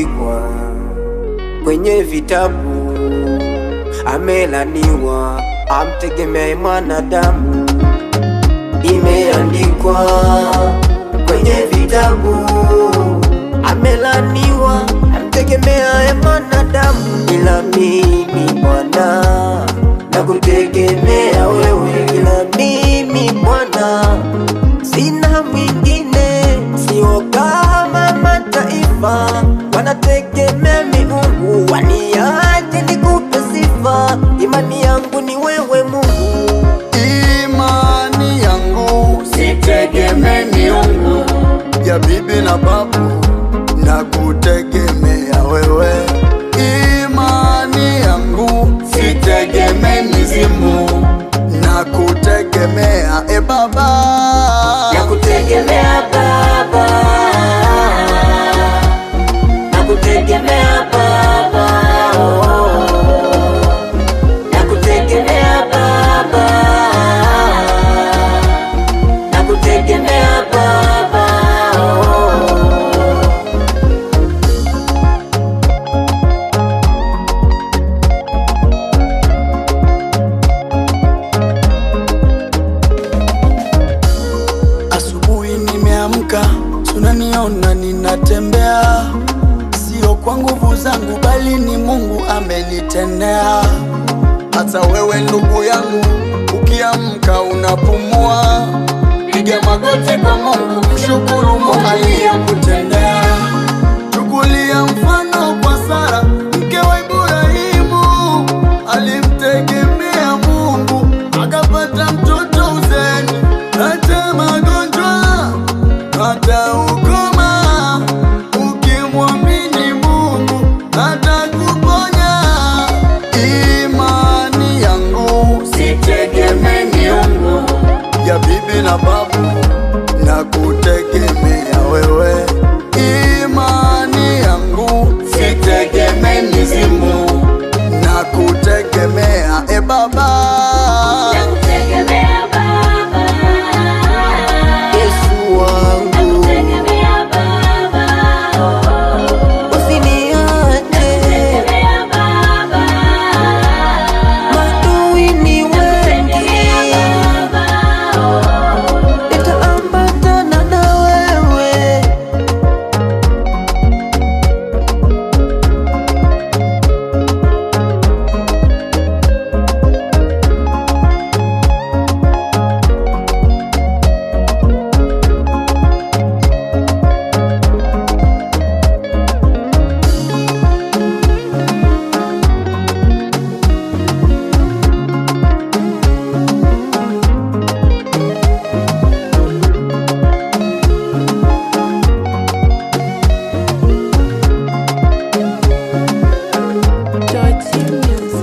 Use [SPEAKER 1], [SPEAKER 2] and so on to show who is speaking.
[SPEAKER 1] imeandikwa kwenye vitabu, amelaniwa amtegemee mwanadamu. Imeandikwa kwenye vitabu, amelaniwa amtegemea mwanadamu. Ila mimi Bwana nakutegemea wewe, ila mimi Bwana sina mwingine. Sio kama mataifa wanategemea miungu, waniache nikupe sifa. Imani yangu ni wewe Mungu,
[SPEAKER 2] imani yangu sitegemee miungu ya bibi na babu, nakutegemea wewe. Imani yangu sitegemee mizimu, nakutegemea Baba,
[SPEAKER 1] nakutegemea Baba, nakutegemea Baba, nakutegemea Baba, nakutegemea Baba.
[SPEAKER 2] Asubuhi nimeamka, tunaniona ninatembea, sio kwa nguvu zangu bali ni Mungu amenitendea. Hata wewe ndugu yangu, ukiamka unapumua, piga magoti kwa Mungu, mshukuru Mungu aliyekutendea. Chukulia mfano kwa Sara, mke wa Ibrahimu, alimtegemea Mungu akapata mtoto uzeni. Hata magonjwa hata ukoma, ukimwamini Mungu atakuponya. Imani yangu sitegemee miungu ya bibi na babu,